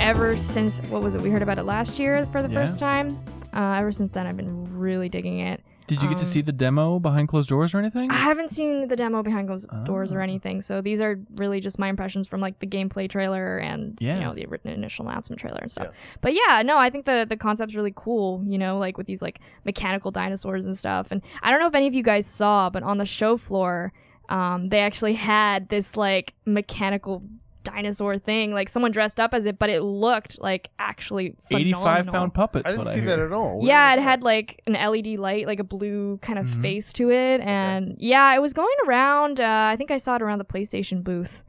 ever since, what was it? We heard about it last year for the first time. Ever since then, I've been really digging it. Did you get to see the demo behind closed doors or anything? I haven't seen the demo behind closed doors or anything, so these are really just my impressions from like the gameplay trailer and you know, the initial announcement trailer and stuff. Yeah. But yeah, no, I think the concept's really cool, you know, like with these like mechanical dinosaurs and stuff. And I don't know if any of you guys saw, but on the show floor, they actually had this like mechanical dinosaur thing, like someone dressed up as it, but it looked like actually phenomenal. 85-pound puppets. I didn't see that at all. Yeah, it had like an LED light, like a blue kind of face to it, and yeah, it was going around. I think I saw it around the PlayStation booth.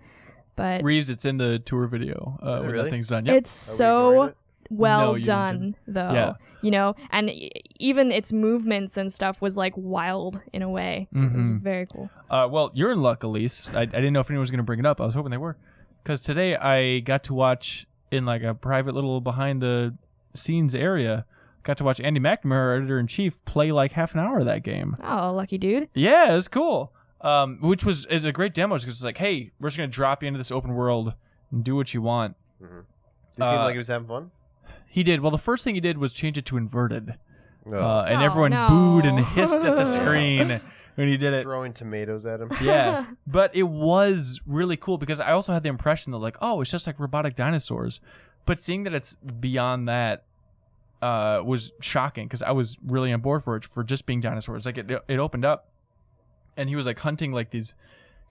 But Reeves, it's in the tour video when really? that thing's done. Yep. It's so well done, though. Yeah. You know, and even its movements and stuff was like wild in a way. It was very cool. Well, you're in luck, Elise. I didn't know if anyone was going to bring it up. I was hoping they were. Because today I got to watch in like a private little behind the scenes area, got to watch Andy McNamara, our editor-in-chief, play like half an hour of that game. Oh, lucky dude. Yeah, it's cool. Which is a great demo because it's like, hey, we're just going to drop you into this open world and do what you want. Did it seem like he was having fun? He did. Well, the first thing he did was change it to inverted. And Oh, everyone no. booed and hissed at the screen when he did it. Throwing tomatoes at him. Yeah, but it was really cool because I also had the impression that like, oh, it's just like robotic dinosaurs. But seeing that it's beyond that was shocking because I was really on board for it for just being dinosaurs. Like it opened up and he was like hunting like these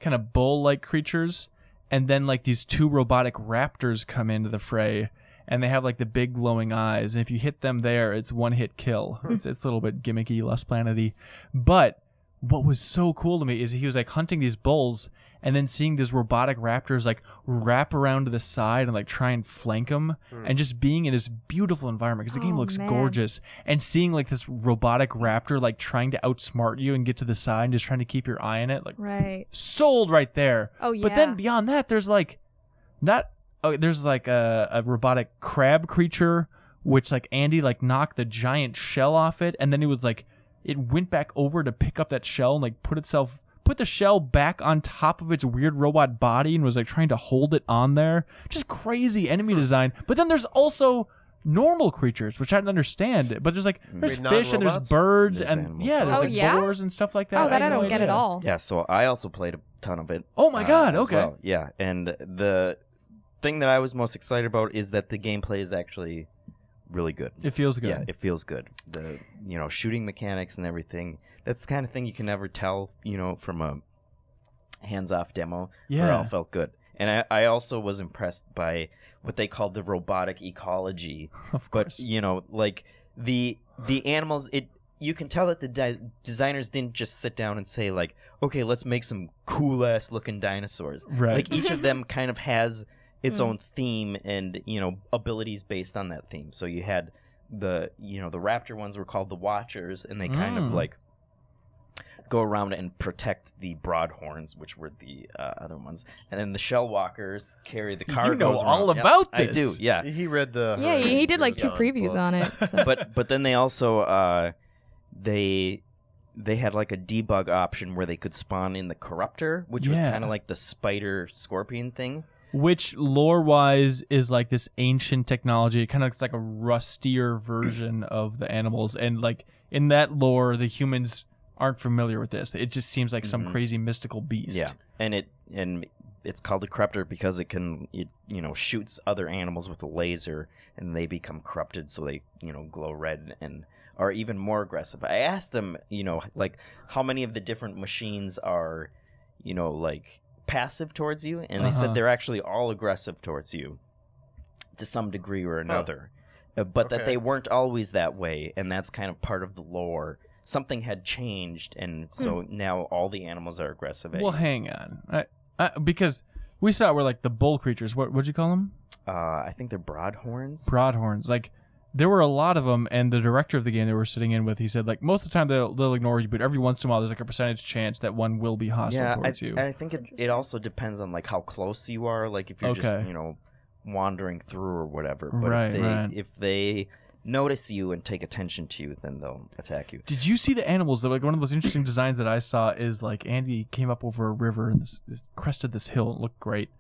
kind of bull-like creatures, and then like these two robotic raptors come into the fray. And they have like the big glowing eyes, and if you hit them there, it's one-hit kill. It's a little bit gimmicky, less planety. But what was so cool to me is he was like hunting these bulls, and then seeing these robotic raptors like wrap around to the side and like try and flank them, and just being in this beautiful environment because the game looks gorgeous, and seeing like this robotic raptor like trying to outsmart you and get to the side and just trying to keep your eye on it, like sold right there. Oh yeah. But then beyond that, there's like there's like a robotic crab creature, which like Andy like knocked the giant shell off it, and then it was like it went back over to pick up that shell and like put the shell back on top of its weird robot body and was like trying to hold it on there. Just crazy enemy design. But then there's also normal creatures, which I don't understand. But there's like there's fish and there's birds There's and animals. there's like boars and stuff like that. Oh, that I had no don't get idea. at all. Yeah, so I also played a ton of it. Oh my god! as Okay. well. Yeah, and the thing that I was most excited about is that the gameplay is actually really good. It feels good. Yeah, it feels good. The shooting mechanics and everything. That's the kind of thing you can never tell, from a hands-off demo. Yeah. It all felt good. And I also was impressed by what they called the robotic ecology. Of course. But like the animals, you can tell that the designers didn't just sit down and say like, okay, let's make some cool ass looking dinosaurs. Right. Like each of them kind of has its own theme and abilities based on that theme. So you had the raptor ones were called the Watchers, and they kind of like go around and protect the Broadhorns, which were the other ones, and then the Shell Walkers carry the cargoes. You know all around. about I this. do. Yeah. He read the. Yeah, he did like 2 previews on it. So. But then they also they had like a debug option where they could spawn in the Corruptor, which was kind of like the spider scorpion thing. Which lore-wise is like this ancient technology. It kind of looks like a rustier version of the animals. And like in that lore, the humans aren't familiar with this. It just seems like some crazy mystical beast. Yeah, and it's called a corruptor because it shoots other animals with a laser, and they become corrupted, so they glow red and are even more aggressive. I asked them, like how many of the different machines are, like passive towards you, and they said they're actually all aggressive towards you to some degree or another, but that they weren't always that way, and that's kind of part of the lore. Something had changed, and so now all the animals are aggressive at Well, you. hang on. Because we saw where like the bull creatures, what'd you call them? I think they're Broadhorns. Broadhorns. Like there were a lot of them, and the director of the game they were sitting in with, he said like most of the time they'll ignore you, but every once in a while there's like a percentage chance that one will be hostile towards you. I think it also depends on like how close you are, like if you're just wandering through or whatever. But if they notice you and take attention to you, then they'll attack you. Did you see the animals? Like one of the most interesting designs that I saw is like Andy came up over a river and this crested this hill. It looked great.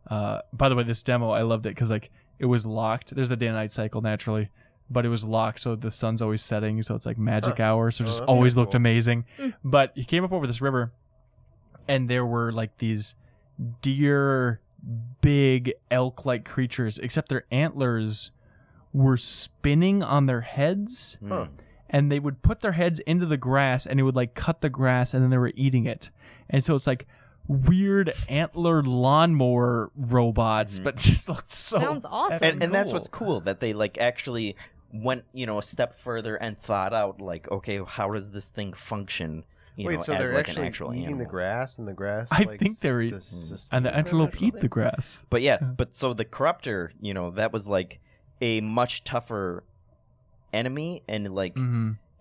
By the way, this demo, I loved it because like it was locked. There's the day and night cycle naturally, but it was locked, so the sun's always setting, so it's like magic hour, so it just always looked amazing. But he came up over this river, and there were like these deer, big elk-like creatures, except their antlers were spinning on their heads. And they would put their heads into the grass, and it would like cut the grass, and then they were eating it. And so it's like weird antler lawnmower robots, but just looked so sounds awesome. And that's what's cool, that they like actually went, a step further and thought out like, okay, how does this thing function? Wait, so as they're like actually an actual eating animal. the grass, and the grass. I like, think they're and the antelope eat the grass. But but so the corruptor, that was like a much tougher enemy, and like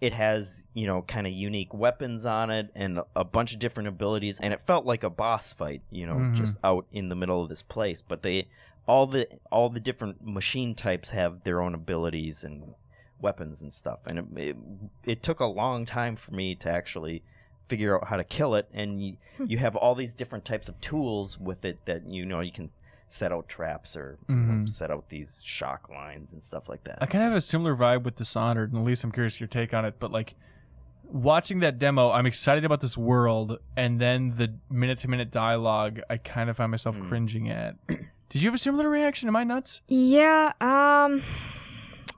it has kind of unique weapons on it and a bunch of different abilities, and it felt like a boss fight, just out in the middle of this place. But all the different machine types have their own abilities and weapons and stuff, and it took a long time for me to actually figure out how to kill it. And you have all these different types of tools with it that you can set out traps or set out these shock lines and stuff like that. I kind of have a similar vibe with Dishonored, and at least I'm curious your take on it. But like watching that demo, I'm excited about this world, and then the minute-to-minute dialogue, I kind of find myself cringing at. Did you have a similar reaction? Am I nuts? Yeah.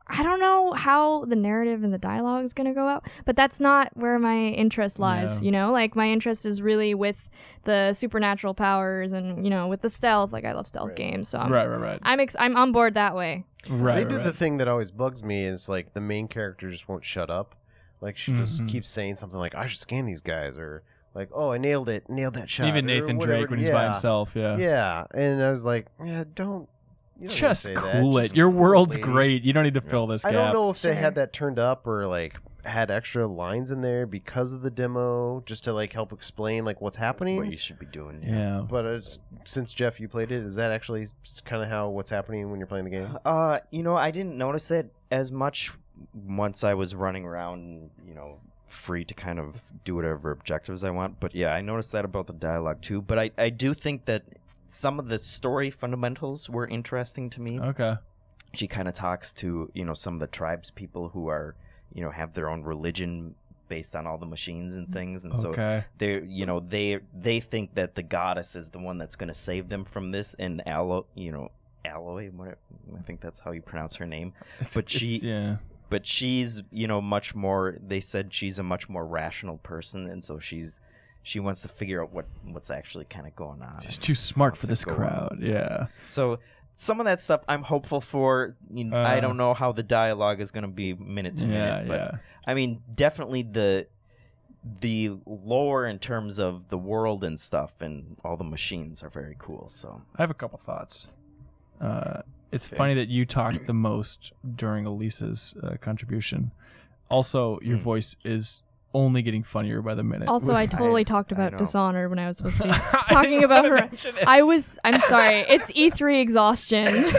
I don't know how the narrative and the dialogue is going to go out, but that's not where my interest lies, Like, my interest is really with the supernatural powers and, with the stealth. Like, I love stealth games, so right. I'm on board that way. They do the thing that always bugs me is, like, the main character just won't shut up. Like, she just keeps saying something like, I should scan these guys, or like, oh, I nailed that shot. Even Nathan Drake when he's by himself, Yeah, and I was like, don't just cool it. Your world's great. You don't need to fill this gap. I don't know if they had that turned up or like had extra lines in there because of the demo, just to like help explain like what's happening. What you should be doing. Yeah. But since Jeff, you played it, is that actually kind of how what's happening when you're playing the game? I didn't notice it as much once I was running around, free to kind of do whatever objectives I want. But yeah, I noticed that about the dialogue too. But I do think that some of the story fundamentals were interesting to me. Okay. She kind of talks to, some of the tribes people who are, have their own religion based on all the machines and things. And so they think that the goddess is the one that's going to save them from this. And Aloy, I think that's how you pronounce her name. But she's, much more, they said she's a much more rational person. And so she wants to figure out what's actually kind of going on. She's too smart for this crowd. Yeah. So some of that stuff I'm hopeful for. I don't know how the dialogue is going to be minute to minute, but I mean, definitely the lore in terms of the world and stuff and all the machines are very cool. So I have a couple thoughts. It's funny that you talked the most during Elisa's contribution. Also, your voice is only getting funnier by the minute. Also, I totally talked about Dishonored when I was supposed to be talking about her. I'm sorry. It's E3 exhaustion.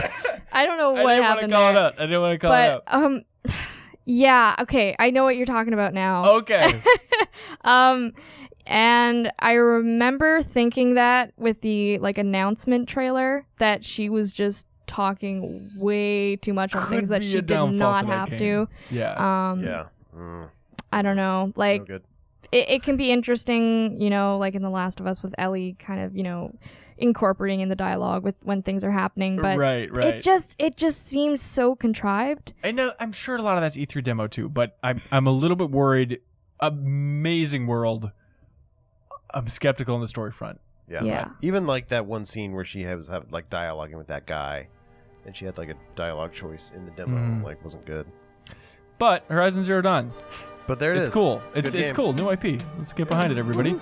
I don't know what happened there. I didn't want to call it out. Yeah, okay. I know what you're talking about now. Okay. And I remember thinking that with the announcement trailer that she was just talking way too much on things that she did not have to. Yeah. I don't know. Like, it can be interesting, like in The Last of Us with Ellie kind of, incorporating in the dialogue with when things are happening. But right. It just seems so contrived. I know. I'm sure a lot of that's E3 demo too, but I'm a little bit worried. Amazing world. I'm skeptical on the story front. Yeah. Even like that one scene where she was like dialoguing with that guy, and she had like a dialogue choice in the demo, wasn't good. But Horizon Zero Dawn. But there it is. It's cool. It's cool. New IP. Let's get behind it, everybody.